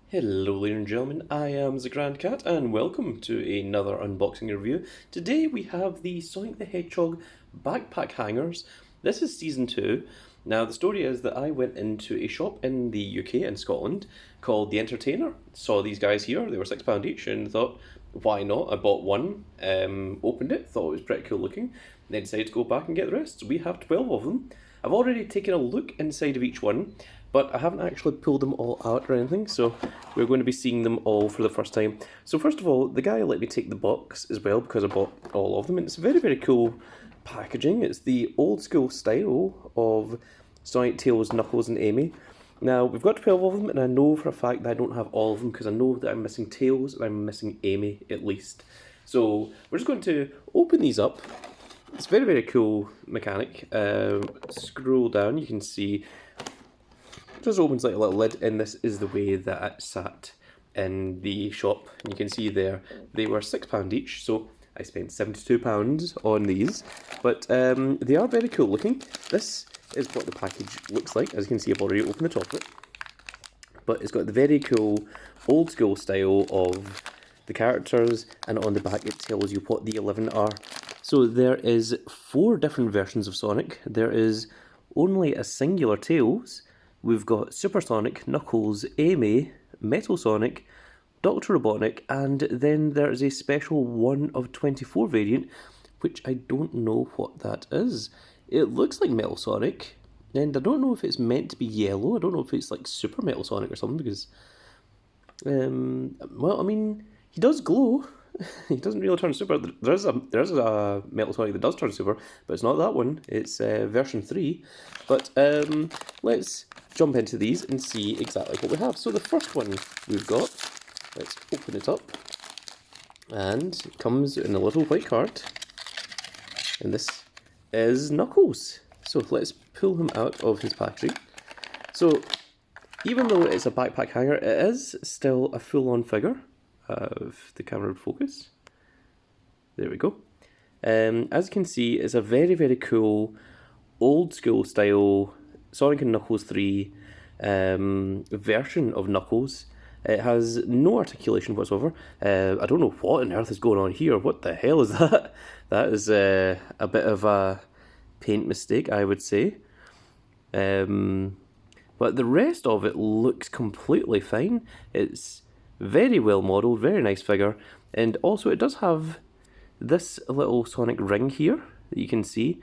Hello ladies and gentlemen, I am the Grand Cat and welcome to another unboxing review. Today we have the Sonic the Hedgehog backpack hangers. This is season 2. Now the story is that I went into a shop in the UK and Scotland called The Entertainer. Saw these guys here, they were £6 each and thought why not? I bought one, opened it, thought it was pretty cool looking, then decided to go back and get the rest. So we have 12 of them. I've already taken a look inside of each one, but I haven't actually pulled them all out or anything, so we're going to be seeing them all for the first time. So first of all, the guy let me take the box as well because I bought all of them, and it's very, very cool packaging. It's the old school style of Sonic, Tails, Knuckles and Amy. Now, we've got 12 of them, and I know for a fact that I don't have all of them because I know that I'm missing Tails and I'm missing Amy at least. So we're just going to open these up. It's very, very cool mechanic. Scroll down, you can see it just opens like a little lid, and this is the way that it sat in the shop. And you can see there, they were £6 each, so I spent £72 on these. But they are very cool looking. This is what the package looks like. As you can see, I've already opened the top of it. But it's got the very cool old school style of the characters, and on the back it tells you what the 11 are. So there is 4 different versions of Sonic. There is only a singular Tails. We've got Super Sonic, Knuckles, Amy, Metal Sonic, Dr. Robonic, and then there's a special 1 of 24 variant, which I don't know what that is. It looks like Metal Sonic, and I don't know if it's meant to be yellow. I don't know if it's like Super Metal Sonic or something, because, well, I mean, he does glow. He doesn't really turn super. There's a Metal Sonic that does turn super, but it's not that one. It's version 3. But let's jump into these and see exactly what we have. So the first one we've got, let's open it up, and it comes in a little white card, and this is Knuckles. So let's pull him out of his packaging. So even though it's a backpack hanger, it is still a full-on figure. If the camera would focus. There we go. As you can see, it's a very, very cool old school style Sonic and Knuckles 3 version of Knuckles. It has no articulation whatsoever. I don't know what on earth is going on here. What the hell is that? That is a bit of a paint mistake, I would say. But the rest of it looks completely fine. It's very well modelled, very nice figure, and also it does have this little Sonic ring here that you can see.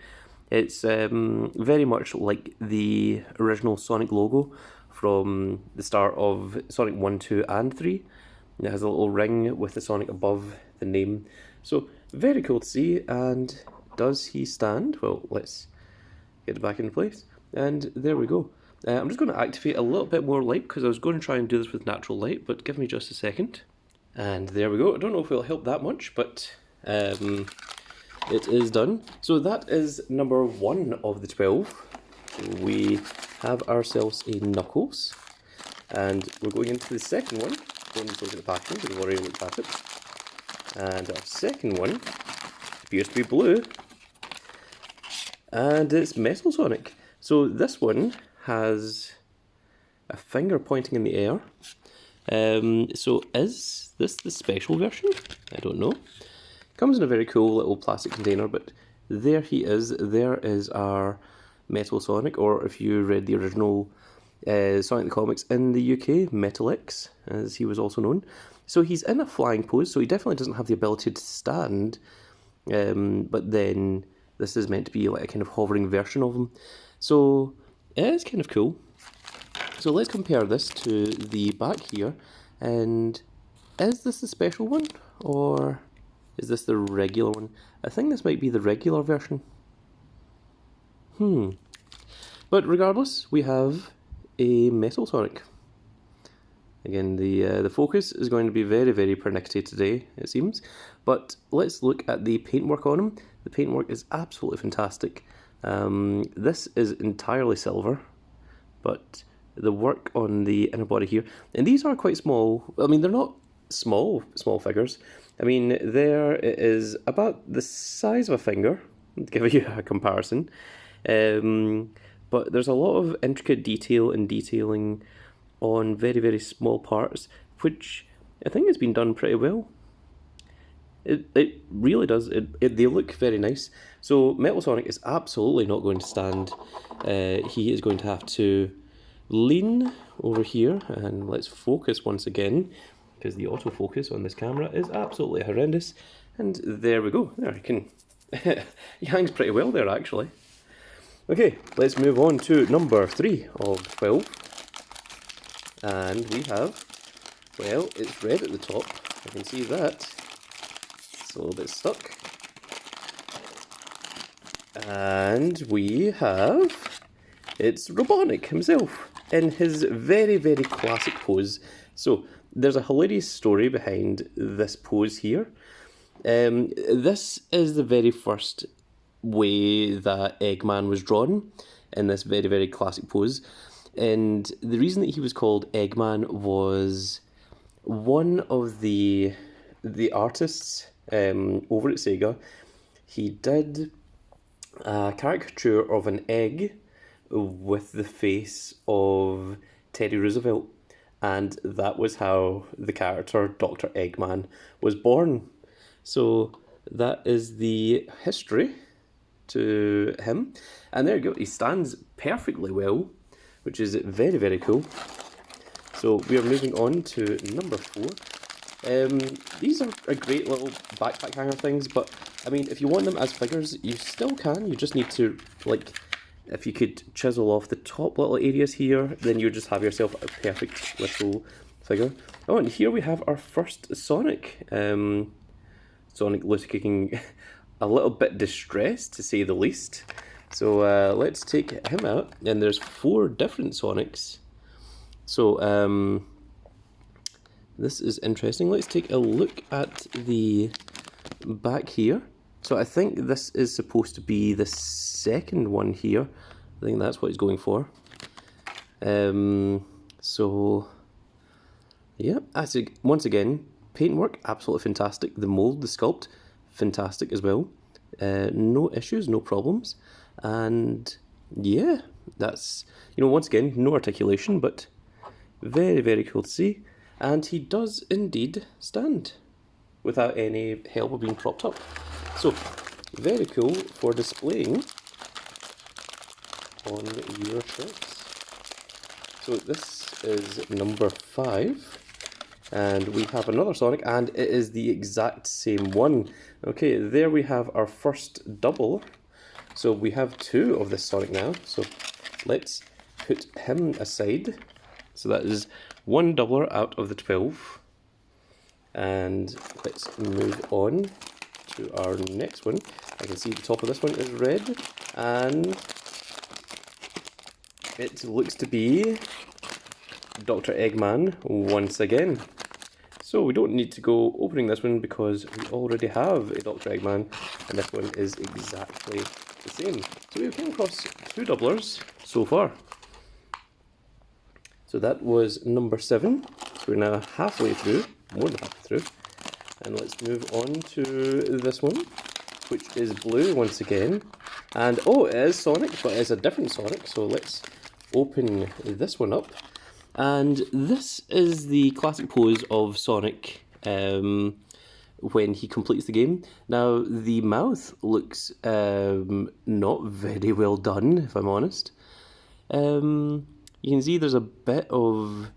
It's very much like the original Sonic logo from the start of Sonic 1, 2 and 3. It has a little ring with the Sonic above the name. So very cool to see. And does he stand? Well, let's get it back into place. And there we go. I'm just going to activate a little bit more light because I was going to try and do this with natural light, but give me just a second. And there we go. I don't know if it'll help that much, but it is done. So that is number 1 of the 12. We have ourselves a Knuckles, and we're going into the second one. Don't need to look at the packaging because I've already looked at it. And our second one appears to be blue, and it's Metal Sonic. So this one has a finger pointing in the air. So is this the special version? I don't know. Comes in a very cool little plastic container, but there he is. There is our Metal Sonic, or if you read the original Sonic the Comics in the UK, Metal X, as he was also known. So he's in a flying pose, so he definitely doesn't have the ability to stand, but then this is meant to be like a kind of hovering version of him. So it is kind of cool. So let's compare this to the back here, and is this the special one, or is this the regular one? I think this might be the regular version. But regardless, we have a Metal Sonic. Again, the focus is going to be very, very pernickety today, it seems. But let's look at the paintwork on him. The paintwork is absolutely fantastic. This is entirely silver, but the work on the inner body here, and these are quite small. I mean, they're not small figures. I mean, there it is about the size of a finger, to give you a comparison. But there's a lot of intricate detail and detailing on very, very small parts, which I think has been done pretty well. It really does. They look very nice. So Metal Sonic is absolutely not going to stand. He is going to have to lean over here, and let's focus once again, because the autofocus on this camera is absolutely horrendous. And there we go. There, I can. He hangs pretty well there, actually. Okay, let's move on to number 3 of 12. And we have, well, it's red at the top. I can see that. It's a little bit stuck. And we have, it's Robonic himself in his very, very classic pose. So there's a hilarious story behind this pose here. This is the very first way that Eggman was drawn in this very, very classic pose. And the reason that he was called Eggman was one of the artists over at Sega. He did a caricature of an egg with the face of Teddy Roosevelt, and that was how the character Dr. Eggman was born. So that is the history to him, and there you go. He stands perfectly well, which is very, very cool. So we are moving on to number 4. These are a great little backpack hanger things, but I mean, if you want them as figures, you still can. You just need to, like, if you could chisel off the top little areas here, then you just have yourself a perfect little figure. Oh, and here we have our first Sonic. Sonic looking a little bit distressed, to say the least. So let's take him out, and there's 4 different Sonics. So this is interesting. Let's take a look at the back here. So I think this is supposed to be the second one here. I think that's what he's going for. So yeah, once again, paintwork absolutely fantastic. The mold, the sculpt, fantastic as well. No issues, no problems, and yeah, that's, once again, no articulation, but very, very cool to see. And he does indeed stand without any help of being propped up. So, very cool for displaying on your shelves. So this is number 5. And we have another Sonic, and it is the exact same one. Okay, there we have our first double. So we have 2 of this Sonic now. So let's put him aside. So that is 1 doubler out of the 12. And let's move on to our next one. I can see the top of this one is red, and it looks to be Dr. Eggman once again. So we don't need to go opening this one because we already have a Dr. Eggman, and this one is exactly the same. So we've come across 2 doublers so far. So that was number 7. So we're now halfway through, more than halfway through. And let's move on to this one, which is blue once again. And oh, it is Sonic, but it's a different Sonic. So let's open this one up. And this is the classic pose of Sonic when he completes the game. Now, the mouth looks not very well done, if I'm honest. You can see there's a bit of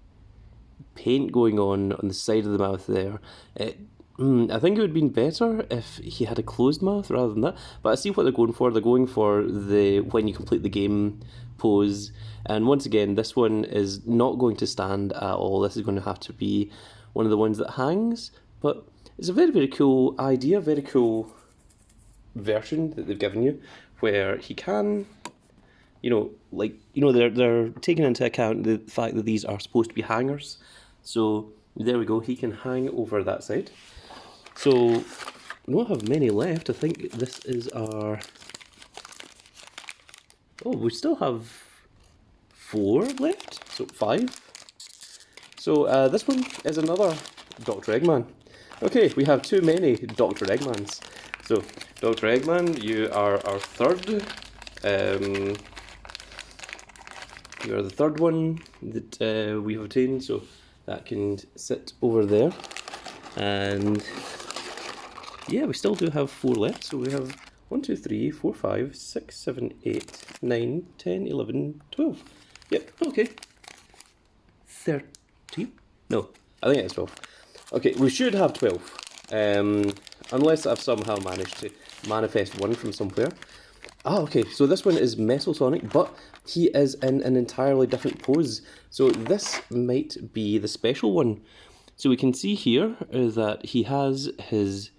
paint going on the side of the mouth there. I think it would have been better if he had a closed mouth rather than that. But I see what they're going for. They're going for the when you complete the game pose. And once again, this one is not going to stand at all. This is going to have to be one of the ones that hangs. But it's a very, very cool idea, very cool version that they've given you, where he can, they're taking into account the fact that these are supposed to be hangers. So there we go, he can hang over that side. So we don't have many left. I think this is our... Oh, we still have 4 left, so 5. So this one is another Dr. Eggman. Okay, we have too many Dr. Eggmans. So, Dr. Eggman, you are our third you are the third one that we have obtained, so that can sit over there. And yeah, we still do have 4 left, so we have 1, 2, 3, 4, 5, 6, 7, 8, 9, 10, 11, 12. Yep, okay. 13? No, I think it's 12. Okay, we should have 12. Unless I've somehow managed to manifest one from somewhere. Ah, okay, so this one is Metal Sonic, but he is in an entirely different pose. So this might be the special one. So we can see here that he has his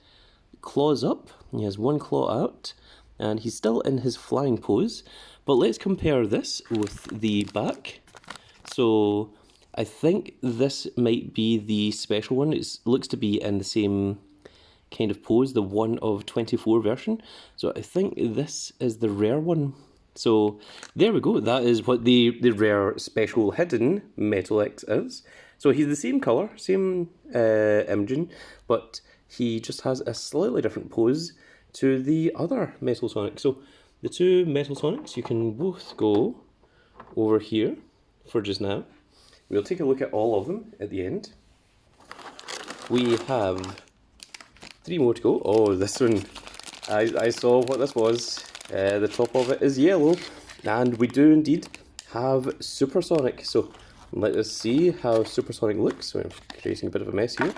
claws up, he has one claw out, and he's still in his flying pose. But let's compare this with the back. So I think this might be the special one. It looks to be in the same kind of pose, the 1 of 24 version. So I think this is the rare one. So there we go, that is what the rare special hidden Metal X is. So he's the same colour, same imaging, but he just has a slightly different pose to the other Metal Sonic. So the 2 Metal Sonics, you can both go over here for just now. We'll take a look at all of them at the end. We have 3 more to go. Oh, this one, I saw what this was. The top of it is yellow, and we do indeed have Supersonic. So let us see how Supersonic looks. So I'm creating a bit of a mess here.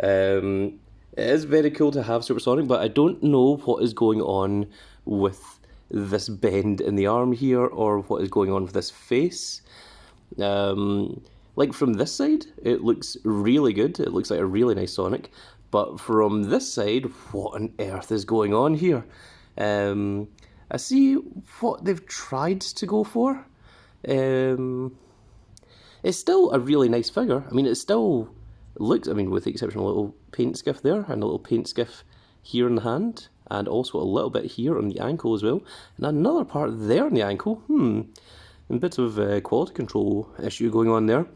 It is very cool to have Supersonic, but I don't know what is going on with this bend in the arm here, or what is going on with this face. Like from this side, it looks really good. It looks like a really nice Sonic. But from this side, what on earth is going on here? I see what they've tried to go for. It's still a really nice figure. I mean, it still looks, I mean, with the exception of a little paint skiff there, and a little paint skiff here in the hand, and also a little bit here on the ankle as well, and another part there on the ankle. A bit of quality control issue going on there.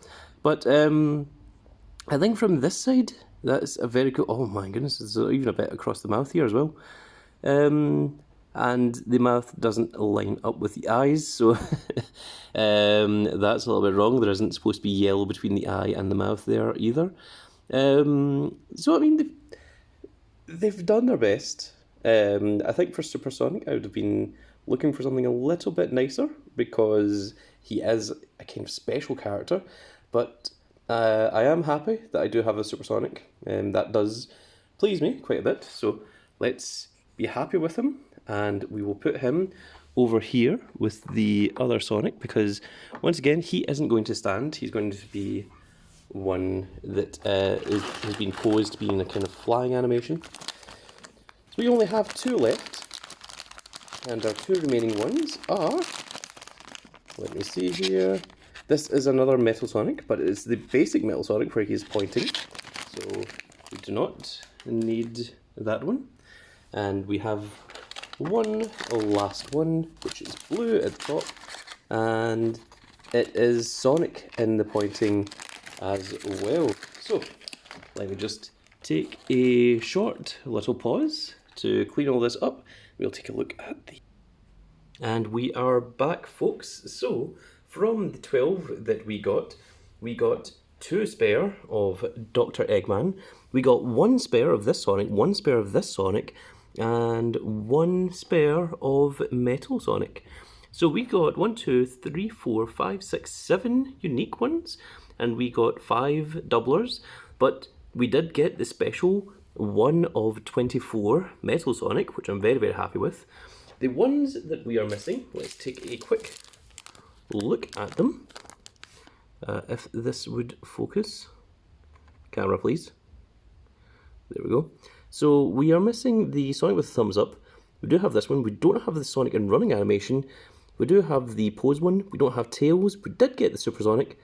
But I think from this side, that's a very good... Oh my goodness, there's even a bit across the mouth here as well. And the mouth doesn't line up with the eyes, so that's a little bit wrong. There isn't supposed to be yellow between the eye and the mouth there either. So I mean, they've done their best. I think for Supersonic, I would have been looking for something a little bit nicer, because he is a kind of special character. But I am happy that I do have a Supersonic, and that does please me quite a bit. So let's be happy with him, and we will put him over here with the other Sonic, because once again, he isn't going to stand. He's going to be one that has been posed being a kind of flying animation. So we only have 2 left, and our 2 remaining ones are, let me see here, this is another Metal Sonic, but it's the basic Metal Sonic where he's pointing, so we do not need that one. And we have one last one, which is blue at the top, and it is Sonic in the pointing as well. So let me just take a short little pause to clean all this up. We'll take a look at the... And we are back, folks. So from the 12 that we got 2 spare of Dr. Eggman, we got 1 spare of this Sonic, 1 spare of this Sonic, and 1 spare of Metal Sonic. So we got 1, 2, 3, 4, 5, 6, 7 unique ones, and we got 5 doublers, but we did get the special 1 of 24 Metal Sonic, which I'm very, very happy with. The ones that we are missing, let's take a quick look at them. If this would focus. Camera, please. There we go. So we are missing the Sonic with thumbs up. We do have this one. We don't have the Sonic in running animation. We do have the pose one. We don't have Tails. We did get the Supersonic.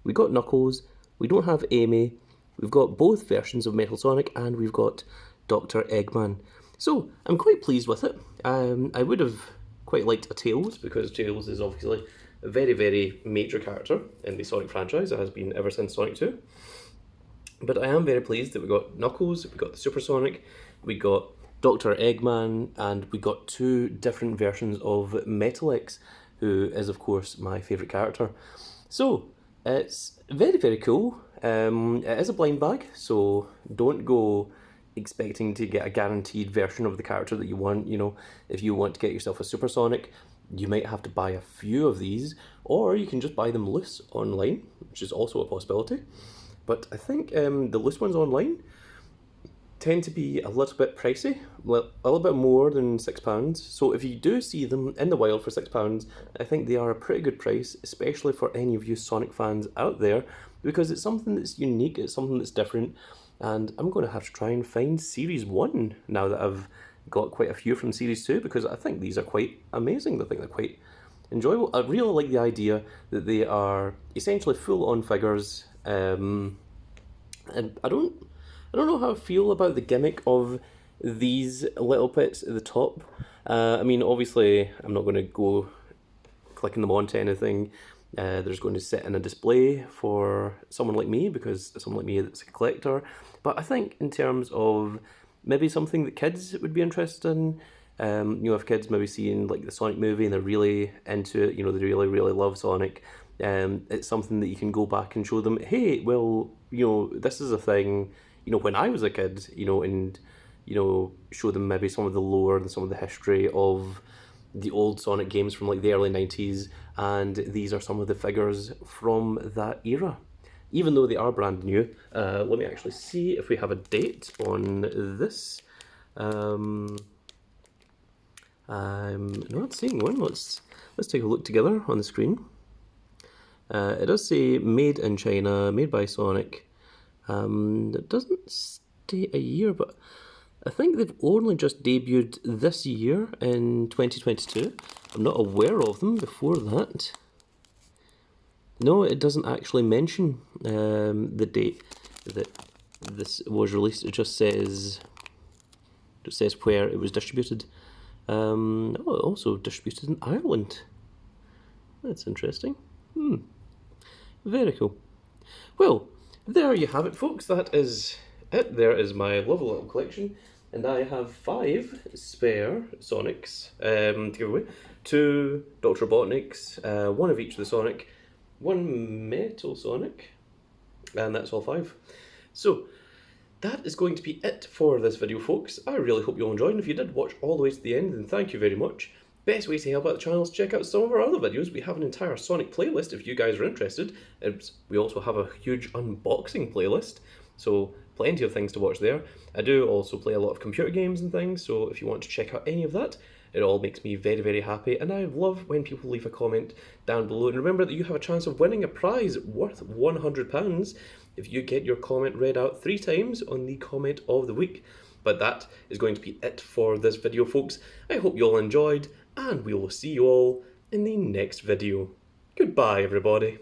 We got Knuckles. We don't have Amy. We've got both versions of Metal Sonic, and we've got Dr. Eggman. So I'm quite pleased with it. I would have quite liked a Tails, because Tails is obviously a very, very major character in the Sonic franchise. It has been ever since Sonic 2. But I am very pleased that we got Knuckles, we got the Supersonic, we got Dr. Eggman, and we got 2 different versions of Metalix, who is of course my favourite character. So it's very, very cool. It is a blind bag, so don't go expecting to get a guaranteed version of the character that you want. You know, if you want to get yourself a Supersonic, you might have to buy a few of these, or you can just buy them loose online, which is also a possibility. But I think the loose ones online tend to be a little bit pricey, a little bit more than £6. So if you do see them in the wild for £6, I think they are a pretty good price, especially for any of you Sonic fans out there, because it's something that's unique, it's something that's different, and I'm going to have to try and find Series 1 now that I've got quite a few from Series 2, because I think these are quite amazing. I think they're quite enjoyable. I really like the idea that they are essentially full-on figures, and I don't know how I feel about the gimmick of these little bits at the top. I mean, obviously, I'm not going to go clicking them onto anything. They're just going to sit in a display for someone like me, because someone like me that's a collector. But I think in terms of maybe something that kids would be interested in, you know, if kids maybe seeing like the Sonic movie and they're really into it, you know, they really, really love Sonic, it's something that you can go back and show them, hey, well, you know, this is a thing, you know, when I was a kid, you know, and, you know, show them maybe some of the lore and some of the history of the old Sonic games from like the early 90s, and these are some of the figures from that era. Even though they are brand new, let me actually see if we have a date on this. I'm not seeing one. Let's take a look together on the screen. It does say made in China, made by Sonic. It doesn't state a year, but I think they've only just debuted this year in 2022. I'm not aware of them before that. No, it doesn't actually mention the date that this was released. It just says where it was distributed. Also distributed in Ireland. That's interesting. Very cool. Well, there you have it, folks. That is it. There is my lovely little collection, and I have 5 spare Sonics to give away. 2 Dr. Robotnics, 1 of each of the Sonic, 1 Metal Sonic, and that's all 5. So that is going to be it for this video, folks. I really hope you all enjoyed, and if you did watch all the way to the end, then thank you very much. Best way to help out the channel is to check out some of our other videos. We have an entire Sonic playlist if you guys are interested. We also have a huge unboxing playlist, so plenty of things to watch there. I do also play a lot of computer games and things, so if you want to check out any of that, it all makes me very, very happy, and I love when people leave a comment down below. And remember that you have a chance of winning a prize worth £100 if you get your comment read out 3 times on the comment of the week. But that is going to be it for this video, folks. I hope you all enjoyed, and we will see you all in the next video. Goodbye, everybody.